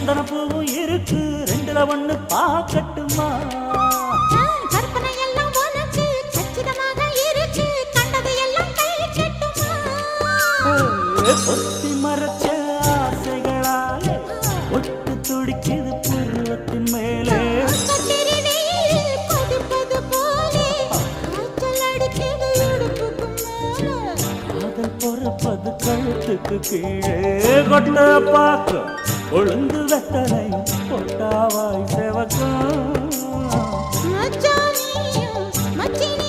சந்தன பூவும் இருக்கு ரெண்டுல ஒண்ணு பாக்கட்டுமா கற்பனை எல்லாம் உனக்கு சச்சிதமாக இருக்கு கண்டது எல்லாம் கை கட்டுமா பொத்தி மறைச்ச ஆசைகளாலே ஒட்டு துடிக்குது புருவத்தின் மேலே கொதிப்பது போலே காய்ச்சல் அடிக்குது இடுப்புக்கு மேலே காதல் பொறப்பது கழுத்துக்கு கீழே கொட்ட பார்க்க ஒழுங்கு வெத்தனை பொட்டாவாய் செவக்கும் மச்சானியும் மச்சினி